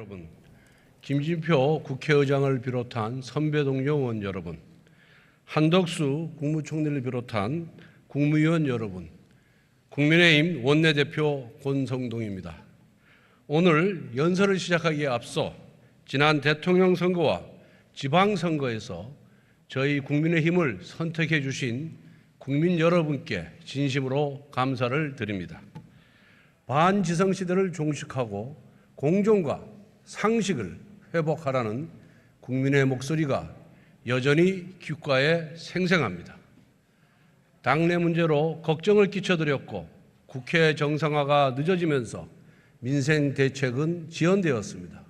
여러분, 김진표 국회의장을 비롯한 선배 동료 의원 여러분, 한덕수 국무총리를 비롯한 국무위원 여러분, 국민의힘 원내대표 권성동입니다. 오늘 연설을 시작하기에 앞서 지난 대통령 선거와 지방선거에서 저희 국민의힘을 선택해 주신 국민 여러분께 진심으로 감사를 드립니다. 반지성시대를 종식하고 공정과 상식을 회복하라는 국민의 목소리가 여전히 귓가에 생생합니다. 당내 문제로 걱정을 끼쳐드렸고 국회 정상화가 늦어지면서 민생 대책은 지연되었습니다.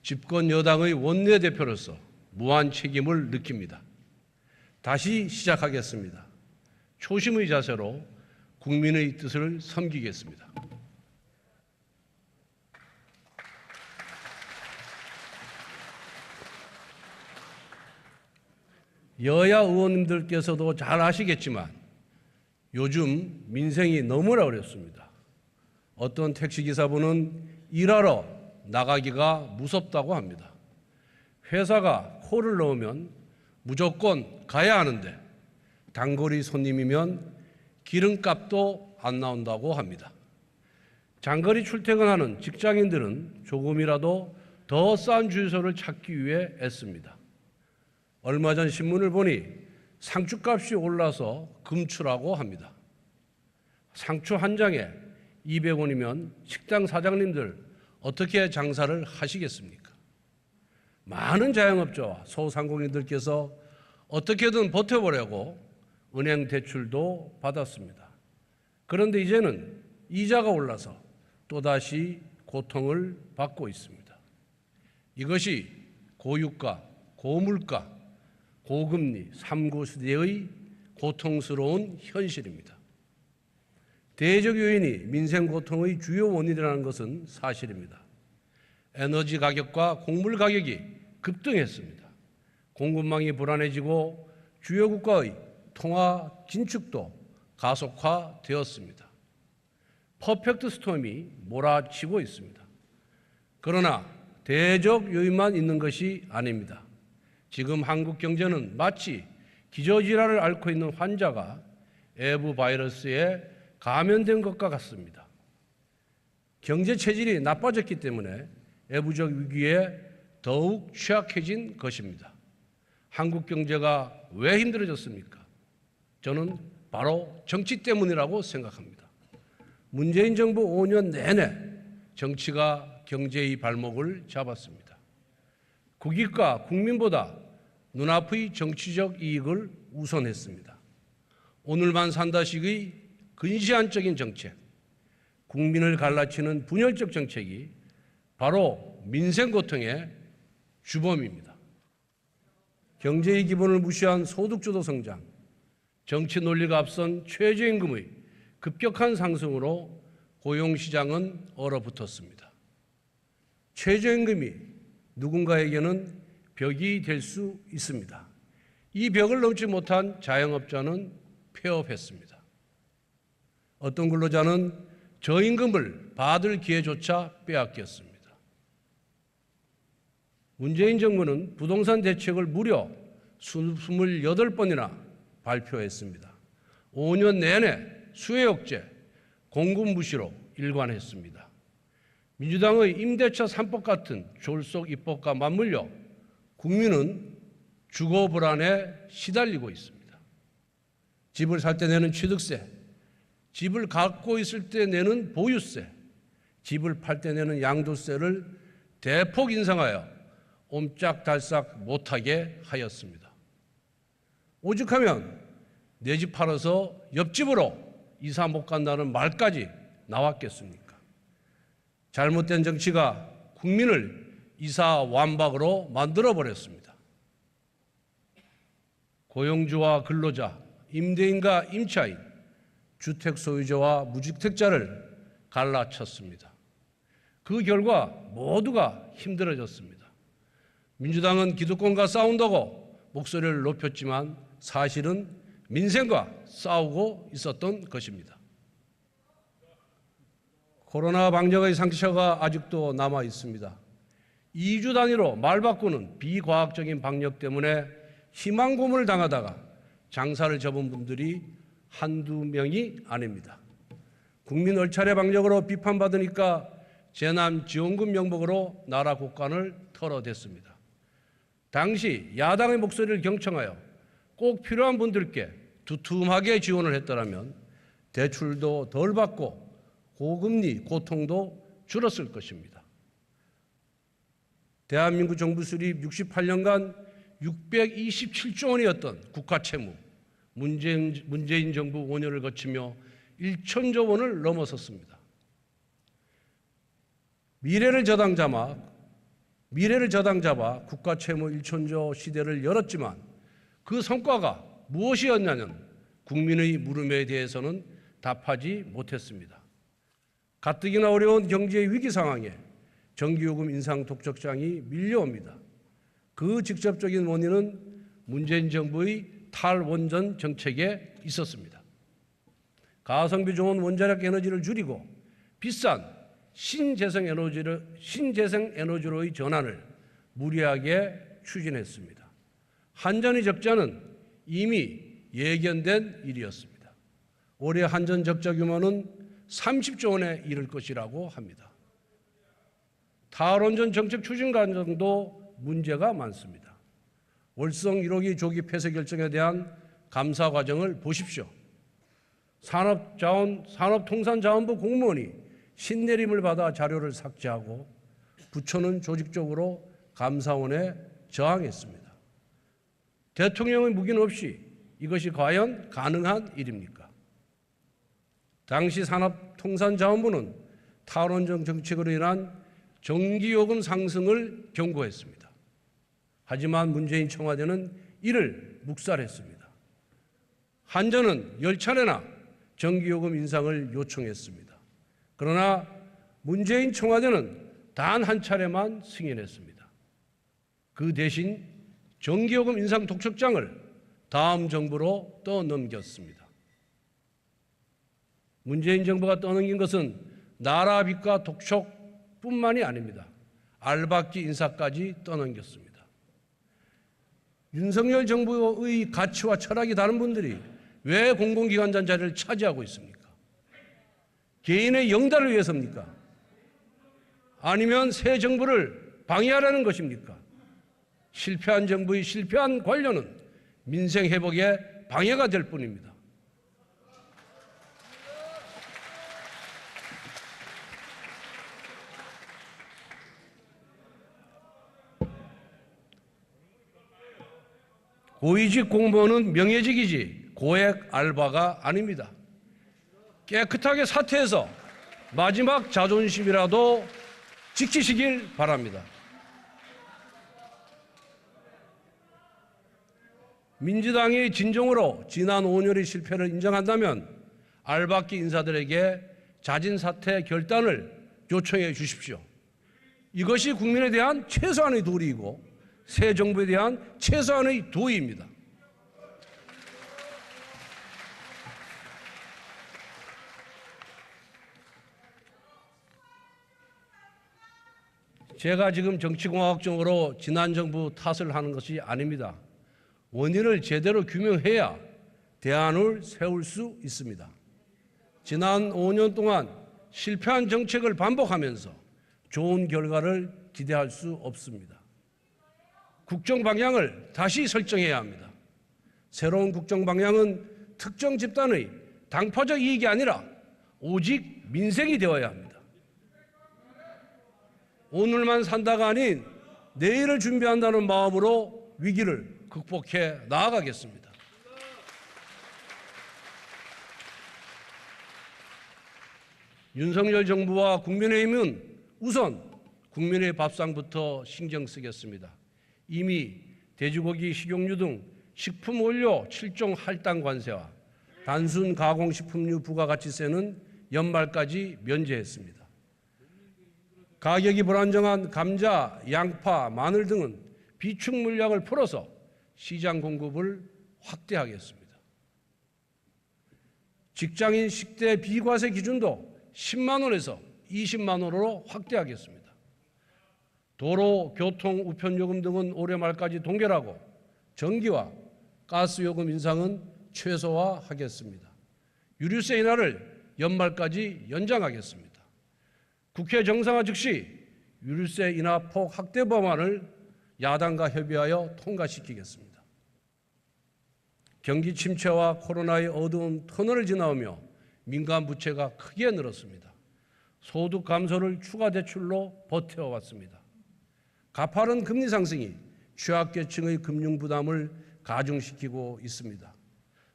집권 여당의 원내대표로서 무한 책임을 느낍니다. 다시 시작하겠습니다. 초심의 자세로 국민의 뜻을 섬기겠습니다. 여야 의원님들께서도 잘 아시겠지만 요즘 민생이 너무나 어렵습니다. 어떤 택시기사분은 일하러 나가기가 무섭다고 합니다. 회사가 콜을 넣으면 무조건 가야 하는데 단거리 손님이면 기름값도 안 나온다고 합니다. 장거리 출퇴근하는 직장인들은 조금이라도 더 싼 주유소를 찾기 위해 애씁니다. 얼마 전 신문을 보니 상추값이 올라서 금추라고 합니다. 상추 한 장에 200원이면 식당 사장님들 어떻게 장사를 하시겠습니까? 많은 자영업자와 소상공인들께서 어떻게든 버텨보려고 은행 대출도 받았습니다. 그런데 이제는 이자가 올라서 또다시 고통을 받고 있습니다. 이것이 고유가, 고물가, 고금리 3구 시대의 고통스러운 현실입니다. 대적 요인이 민생 고통의 주요 원인이라는 것은 사실입니다. 에너지 가격과 곡물 가격이 급등했습니다. 공급망이 불안해지고 주요 국가의 통화 긴축도 가속화되었습니다. 퍼펙트 스톰이 몰아치고 있습니다. 그러나 대적 요인만 있는 것이 아닙니다. 지금 한국 경제는 마치 기저질환을 앓고 있는 환자가 에브 바이러스에 감염된 것과 같습니다. 경제 체질이 나빠졌기 때문에 애부적 위기에 더욱 취약해진 것입니다. 한국 경제가 왜 힘들어졌습니까? 저는 바로 정치 때문이라고 생각합니다. 문재인 정부 5년 내내 정치가 경제의 발목을 잡았습니다. 국익과 국민보다 눈앞의 정치적 이익을 우선했습니다. 오늘만 산다식의 근시안적인 정책, 국민을 갈라치는 분열적 정책이 바로 민생 고통의 주범입니다. 경제의 기본을 무시한 소득주도 성장, 정치 논리가 앞선 최저임금의 급격한 상승으로 고용시장은 얼어붙었습니다. 최저임금이 누군가에게는 벽이 될 수 있습니다. 이 벽을 넘지 못한 자영업자는 폐업했습니다. 어떤 근로자는 저임금을 받을 기회조차 빼앗겼습니다. 문재인 정부는 부동산 대책을 무려 28번이나 발표했습니다. 5년 내내 수혜 억제, 공급 무시로 일관했습니다. 민주당의 임대차 3법 같은 졸속 입법과 맞물려 국민은 주거 불안에 시달리고 있습니다. 집을 살 때 내는 취득세, 집을 갖고 있을 때 내는 보유세, 집을 팔 때 내는 양도세를 대폭 인상하여 옴짝달싹 못하게 하였습니다. 오죽하면 내 집 팔아서 옆집으로 이사 못 간다는 말까지 나왔겠습니까? 잘못된 정치가 국민을 이사 완박으로 만들어버렸습니다. 고용주와 근로자, 임대인과 임차인, 주택 소유자와 무주택자를 갈라쳤습니다. 그 결과 모두가 힘들어졌습니다. 민주당은 기득권과 싸운다고 목소리를 높였지만 사실은 민생과 싸우고 있었던 것입니다. 코로나 방역의 상처가 아직도 남아 있습니다. 2주 단위로 말 바꾸는 비과학적인 방역 때문에 희망 고문을 당하다가 장사를 접은 분들이 한두 명이 아닙니다. 국민 얼차례 방역으로 비판받으니까 재난지원금 명목으로 나라 곳간을 털어댔습니다. 당시 야당의 목소리를 경청하여 꼭 필요한 분들께 두툼하게 지원을 했더라면 대출도 덜 받고 고금리 고통도 줄었을 것입니다. 대한민국 정부 수립 68년간 627조 원이었던 국가채무, 문재인 정부 5년을 거치며 1천조 원을 넘어섰습니다. 미래를 저당 잡아 국가채무 1천조 시대를 열었지만 그 성과가 무엇이었냐는 국민의 물음에 대해서는 답하지 못했습니다. 가뜩이나 어려운 경제 위기 상황에 전기요금 인상 독촉장이 밀려옵니다. 그 직접적인 원인은 문재인 정부의 탈원전 정책에 있었습니다. 가성비 좋은 원자력 에너지를 줄이고 비싼 신재생 에너지로의 전환을 무리하게 추진했습니다. 한전의 적자는 이미 예견된 일이었습니다. 올해 한전 적자 규모는 30조 원에 이를 것이라고 합니다. 탈원전 정책 추진 과정도 문제가 많습니다. 월성 1호기 조기 폐쇄 결정에 대한 감사 과정을 보십시오. 산업통상자원부 공무원이 신내림을 받아 자료를 삭제하고 부처는 조직적으로 감사원에 저항했습니다. 대통령의 묵인 없이 이것이 과연 가능한 일입니까? 당시 산업통상자원부는 탈원전 정책으로 인한 전기요금 상승을 경고했습니다. 하지만 문재인 청와대는 이를 묵살했습니다. 한전은 10차례나 전기요금 인상을 요청했습니다. 그러나 문재인 청와대는 단 한 차례만 승인했습니다. 그 대신 전기요금 인상 독촉장을 다음 정부로 떠넘겼습니다. 문재인 정부가 떠넘긴 것은 나라 빚과 독촉뿐만이 아닙니다. 알박기 인사까지 떠넘겼습니다. 윤석열 정부의 가치와 철학이 다른 분들이 왜 공공기관장 자리를 차지하고 있습니까? 개인의 영달을 위해서입니까? 아니면 새 정부를 방해하라는 것입니까? 실패한 정부의 실패한 관료는 민생 회복에 방해가 될 뿐입니다. 고위직 공무원은 명예직이지 고액 알바가 아닙니다. 깨끗하게 사퇴해서 마지막 자존심이라도 지키시길 바랍니다. 민주당이 진정으로 지난 5년의 실패를 인정한다면 알박기 인사들에게 자진 사퇴 결단을 요청해 주십시오. 이것이 국민에 대한 최소한의 도리이고 새 정부에 대한 최소한의 도의입니다. 제가 지금 정치공학적으로 지난 정부 탓을 하는 것이 아닙니다. 원인을 제대로 규명해야 대안을 세울 수 있습니다. 지난 5년 동안 실패한 정책을 반복하면서 좋은 결과를 기대할 수 없습니다. 국정 방향을 다시 설정해야 합니다. 새로운 국정 방향은 특정 집단의 당파적 이익이 아니라 오직 민생이 되어야 합니다. 오늘만 산다가 아닌 내일을 준비한다는 마음으로 위기를 극복해 나아가겠습니다. 윤석열 정부와 국민의힘은 우선 국민의 밥상부터 신경 쓰겠습니다. 이미 돼지고기, 식용유 등 식품 원료 7종 할당 관세와 단순 가공식품류 부가가치세는 연말까지 면제했습니다. 가격이 불안정한 감자, 양파, 마늘 등은 비축 물량을 풀어서 시장 공급을 확대하겠습니다. 직장인 식대 비과세 기준도 10만 원에서 20만 원으로 확대하겠습니다. 도로, 교통, 우편요금 등은 올해 말까지 동결하고 전기와 가스요금 인상은 최소화하겠습니다. 유류세 인하를 연말까지 연장하겠습니다. 국회 정상화 즉시 유류세 인하 폭 확대 법안을 야당과 협의하여 통과시키겠습니다. 경기 침체와 코로나의 어두운 터널을 지나오며 민간 부채가 크게 늘었습니다. 소득 감소를 추가 대출로 버텨왔습니다. 가파른 금리 상승이 취약계층의 금융 부담을 가중시키고 있습니다.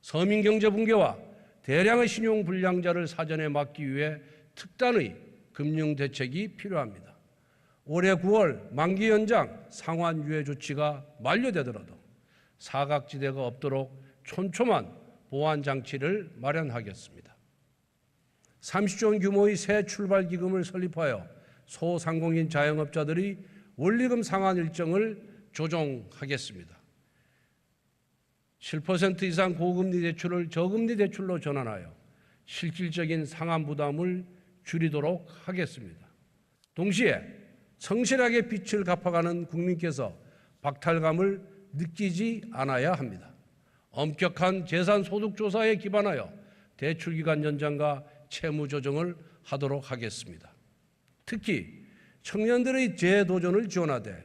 서민 경제 붕괴와 대량의 신용 불량자를 사전에 막기 위해 특단의 금융 대책이 필요합니다. 올해 9월 만기 연장 상환 유예 조치가 만료되더라도 사각지대가 없도록 촘촘한 보완 장치를 마련하겠습니다. 30조 원 규모의 새 출발 기금을 설립하여 소상공인 자영업자들이 원리금 상환 일정을 조정하겠습니다. 7% 이상 고금리 대출을 저금리 대출로 전환하여 실질적인 상환 부담을 줄이도록 하겠습니다. 동시에 성실하게 빚을 갚아가는 국민께서 박탈감을 느끼지 않아야 합니다. 엄격한 재산소득조사에 기반하여 대출기간 연장과 채무 조정을 하도록 하겠습니다. 특히 청년들의 재도전을 지원하되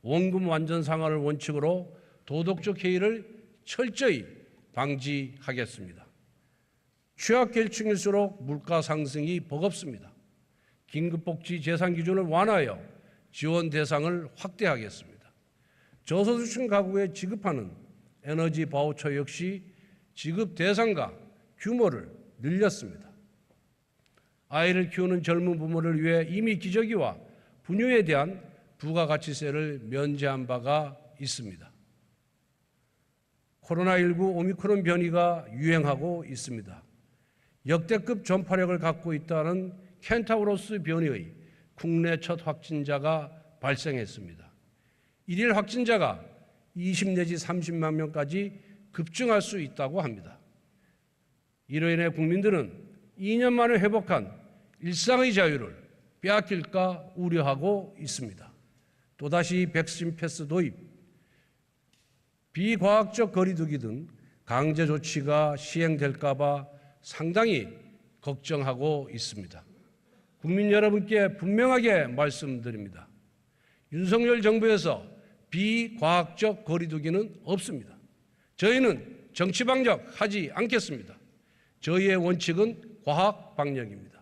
원금 완전 상환을 원칙으로 도덕적 해이를 철저히 방지하겠습니다. 취약계층일수록 물가 상승이 버겁습니다. 긴급복지 재산 기준을 완화하여 지원 대상을 확대하겠습니다. 저소득층 가구에 지급하는 에너지 바우처 역시 지급 대상과 규모를 늘렸습니다. 아이를 키우는 젊은 부모를 위해 이미 기저귀와 분유에 대한 부가가치세를 면제한 바가 있습니다. 코로나19 오미크론 변이가 유행하고 있습니다. 역대급 전파력을 갖고 있다는 켄타우로스 변이의 국내 첫 확진자가 발생했습니다. 일일 확진자가 20 내지 30만 명까지 급증할 수 있다고 합니다. 이로 인해 국민들은 2년 만에 회복한 일상의 자유를 빼앗길까 우려하고 있습니다. 또다시 백신 패스 도입, 비과학적 거리두기 등 강제 조치가 시행될까 봐 상당히 걱정하고 있습니다. 국민 여러분께 분명하게 말씀드립니다. 윤석열 정부에서 비과학적 거리두기는 없습니다. 저희는 정치방역 하지 않겠습니다. 저희의 원칙은 과학방역입니다.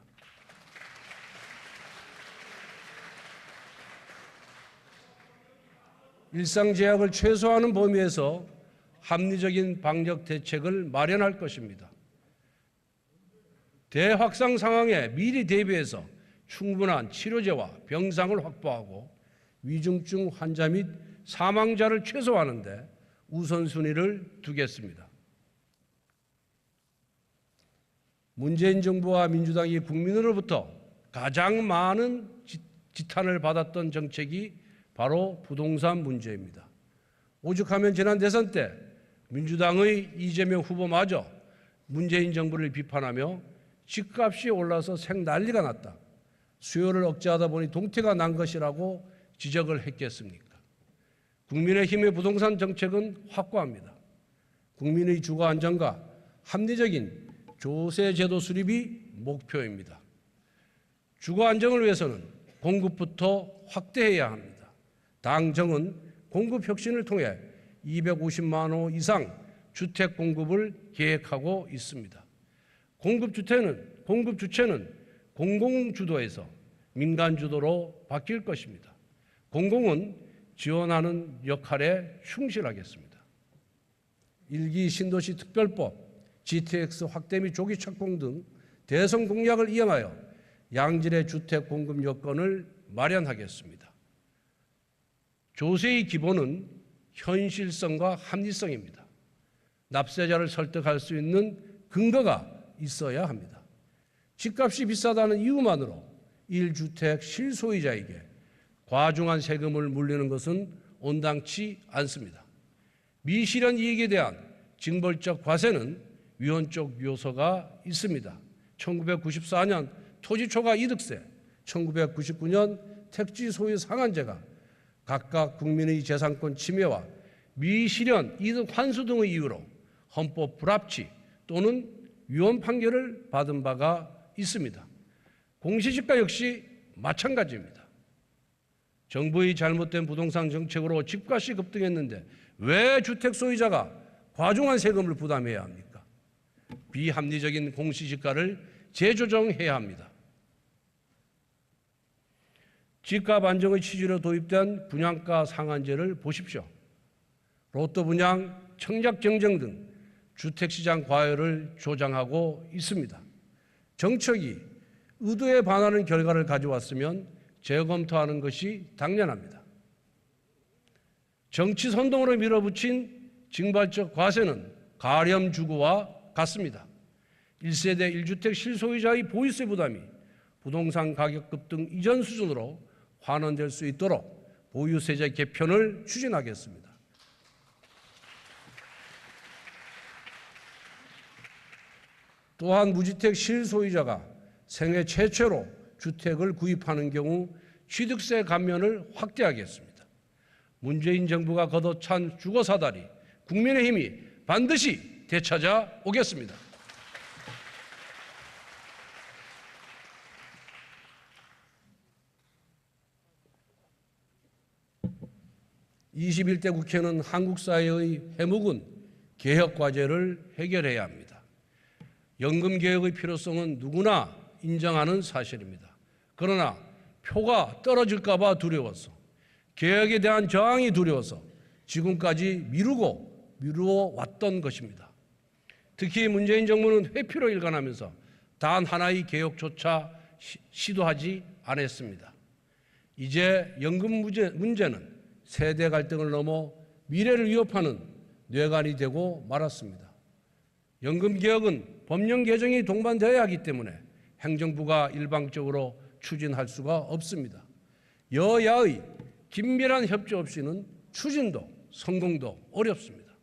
일상제약을 최소화하는 범위에서 합리적인 방역 대책을 마련할 것입니다. 대확산 상황에 미리 대비해서 충분한 치료제와 병상을 확보하고 위중증 환자 및 사망자를 최소화하는 데 우선순위를 두겠습니다. 문재인 정부와 민주당이 국민으로부터 가장 많은 지탄을 받았던 정책이 바로 부동산 문제입니다. 오죽하면 지난 대선 때 민주당의 이재명 후보마저 문재인 정부를 비판하며 집값이 올라서 생난리가 났다. 수요를 억제하다 보니 동태가 난 것이라고 지적을 했겠습니까? 국민의힘의 부동산 정책은 확고합니다. 국민의 주거 안정과 합리적인 조세 제도 수립이 목표입니다. 주거 안정을 위해서는 공급부터 확대해야 합니다. 당정은 공급 혁신을 통해 250만 호 이상 주택 공급을 계획하고 있습니다. 공급 주체는 공공주도에서 민간주도로 바뀔 것입니다. 공공은 지원하는 역할에 충실하겠습니다. 1기 신도시 특별법, GTX 확대 및 조기 착공 등 대선 공약을 이행하여 양질의 주택 공급 여건을 마련하겠습니다. 조세의 기본은 현실성과 합리성입니다. 납세자를 설득할 수 있는 근거가 있어야 합니다. 집값이 비싸다는 이유만으로 1주택 실소유자에게 과중한 세금을 물리는 것은 온당치 않습니다. 미실현 이익에 대한 징벌적 과세는 위헌적 요소가 있습니다. 1994년 토지초과 이득세, 1999년 택지 소유 상한제가 각각 국민의 재산권 침해와 미실현 이득 환수 등의 이유로 헌법 불합치 또는 위헌 판결을 받은 바가 있습니다. 공시지가 역시 마찬가지입니다. 정부의 잘못된 부동산 정책으로 집값이 급등했는데 왜 주택 소유자가 과중한 세금을 부담해야 합니까? 비합리적인 공시지가를 재조정해야 합니다. 집값 안정의 취지로 도입된 분양가 상한제를 보십시오. 로또 분양, 청약 경쟁 등 주택시장 과열을 조장하고 있습니다. 정책이 의도에 반하는 결과를 가져왔으면 재검토하는 것이 당연합니다. 정치 선동으로 밀어붙인 징발적 과세는 가렴주구와 같습니다. 1세대 1주택 실소유자의 보유세 부담이 부동산 가격 급등 이전 수준으로 환원될 수 있도록 보유세제 개편을 추진하겠습니다. 또한 무주택 실소유자가 생애 최초로 주택을 구입하는 경우 취득세 감면을 확대하겠습니다. 문재인 정부가 걷어찬 주거사다리 국민의힘이 반드시 되찾아 오겠습니다. 21대 국회는 한국 사회의 해묵은 개혁 과제를 해결해야 합니다. 연금 개혁의 필요성은 누구나 인정하는 사실입니다. 그러나 표가 떨어질까 봐 두려워서, 개혁에 대한 저항이 두려워서 지금까지 미루어 왔던 것입니다. 특히 문재인 정부는 회피로 일관하면서 단 하나의 개혁조차 시도하지 않았습니다. 이제 연금 문제는 세대 갈등을 넘어 미래를 위협하는 뇌관이 되고 말았습니다. 연금 개혁은 법령 개정이 동반되어야 하기 때문에 행정부가 일방적으로 추진할 수가 없습니다. 여야의 긴밀한 협조 없이는 추진도 성공도 어렵습니다.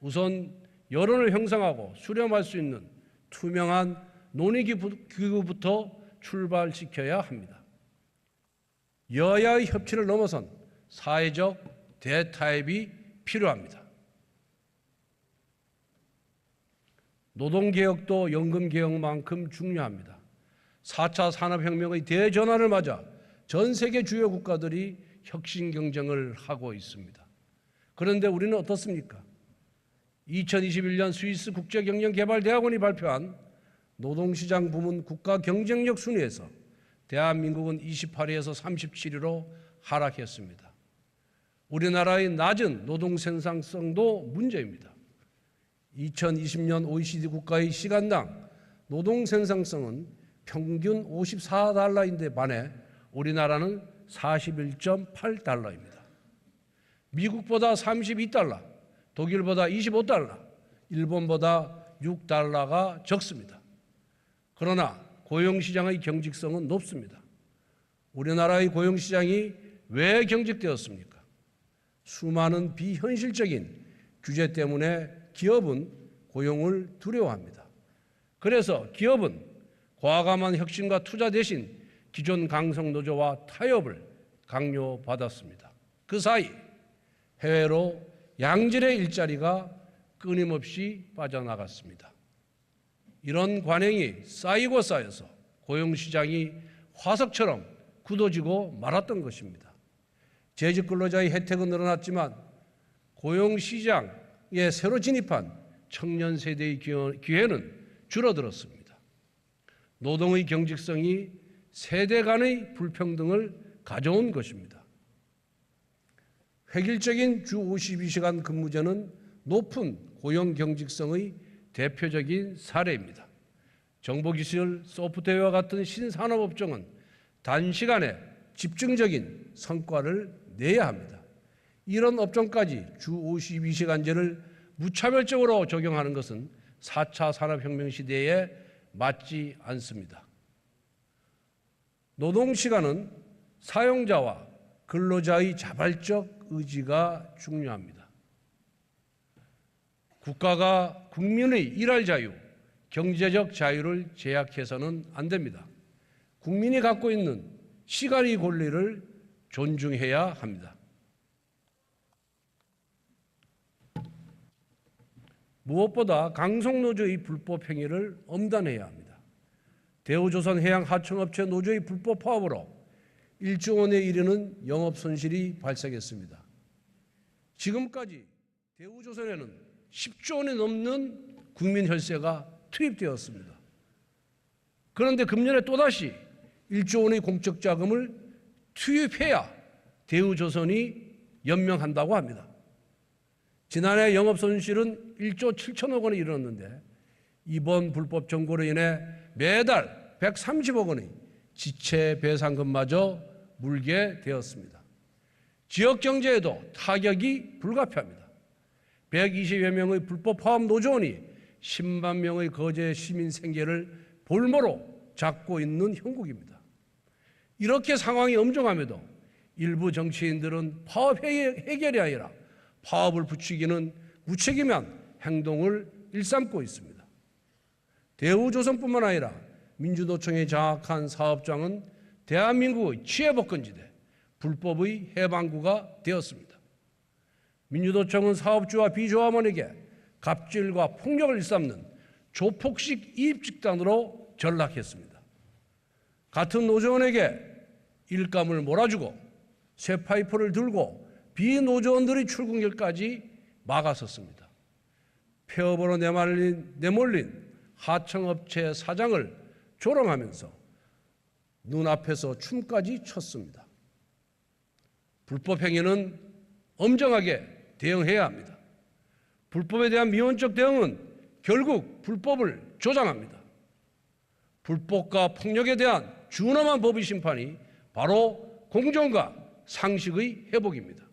우선 여론을 형성하고 수렴할 수 있는 투명한 논의기구부터 출발시켜야 합니다. 여야의 협치를 넘어선 사회적 대타협이 필요합니다. 노동개혁도 연금개혁만큼 중요합니다. 4차 산업혁명의 대전환을 맞아 전 세계 주요 국가들이 혁신 경쟁을 하고 있습니다. 그런데 우리는 어떻습니까? 2021년 스위스 국제경영개발대학원이 발표한 노동시장 부문 국가 경쟁력 순위에서 대한민국은 28위에서 37위로 하락했습니다. 우리나라의 낮은 노동 생산성도 문제입니다. 2020년 OECD 국가의 시간당 노동 생산성은 평균 54달러인데 반해 우리나라는 41.8달러입니다. 미국보다 32달러, 독일보다 25달러, 일본보다 6달러가 적습니다. 그러나 고용시장의 경직성은 높습니다. 우리나라의 고용시장이 왜 경직되었습니까? 수많은 비현실적인 규제 때문에 기업은 고용을 두려워합니다. 그래서 기업은 과감한 혁신과 투자 대신 기존 강성노조와 타협을 강요받았습니다. 그 사이 해외로 양질의 일자리가 끊임없이 빠져나갔습니다. 이런 관행이 쌓이고 쌓여서 고용시장이 화석처럼 굳어지고 말았던 것입니다. 재직 근로자의 혜택은 늘어났지만 고용시장에 새로 진입한 청년 세대의 기회는 줄어들었습니다. 노동의 경직성이 세대 간의 불평등을 가져온 것입니다. 획일적인 주 52시간 근무제는 높은 고용 경직성의 대표적인 사례입니다. 정보기술, 소프트웨어와 같은 신산업업종은 단시간에 집중적인 성과를 내야 합니다. 이런 업종까지 주 52시간제를 무차별적으로 적용하는 것은 4차 산업혁명 시대에 맞지 않습니다. 노동시간은 사용자와 근로자의 자발적 의지가 중요합니다. 국가가 국민의 일할 자유, 경제적 자유를 제약해서는 안 됩니다. 국민이 갖고 있는 시간의 권리를 존중해야 합니다. 무엇보다 강성노조의 불법 행위를 엄단해야 합니다. 대우조선해양하청업체 노조의 불법 파업으로 1조 원에 이르는 영업 손실이 발생했습니다. 지금까지 대우조선에는 10조 원이 넘는 국민 혈세가 투입되었습니다. 그런데 금년에 또다시 1조 원의 공적 자금을 투입해야 대우조선이 연명한다고 합니다. 지난해 영업 손실은 1조 7천억 원에 이르렀는데 이번 불법 점거로 인해 매달 130억 원의 지체 배상금마저 물게 되었습니다. 지역 경제에도 타격이 불가피합니다. 120여 명의 불법 파업 노조원이 10만 명의 거제 시민 생계를 볼모로 잡고 있는 형국입니다. 이렇게 상황이 엄중함에도 일부 정치인들은 파업 해결이 아니라 파업을 부추기는 무책임한 행동을 일삼고 있습니다. 대우조선뿐만 아니라 민주노총의 장악한 사업장은 대한민국의 취해복권지대, 불법의 해방구가 되었습니다. 민주노총은 사업주와 비조합원에게 갑질과 폭력을 일삼는 조폭식 이입집단으로 전락했습니다. 같은 노조원에게 일감을 몰아주고 쇠파이프를 들고 비노조원들의 출근길까지 막았었습니다. 폐업으로 내몰린 하청업체 사장을 조롱하면서 눈앞에서 춤까지 췄습니다. 불법 행위는 엄정하게 대응해야 합니다. 불법에 대한 미온적 대응은 결국 불법을 조장합니다. 불법과 폭력에 대한 준엄한 법의 심판이 바로 공정과 상식의 회복입니다.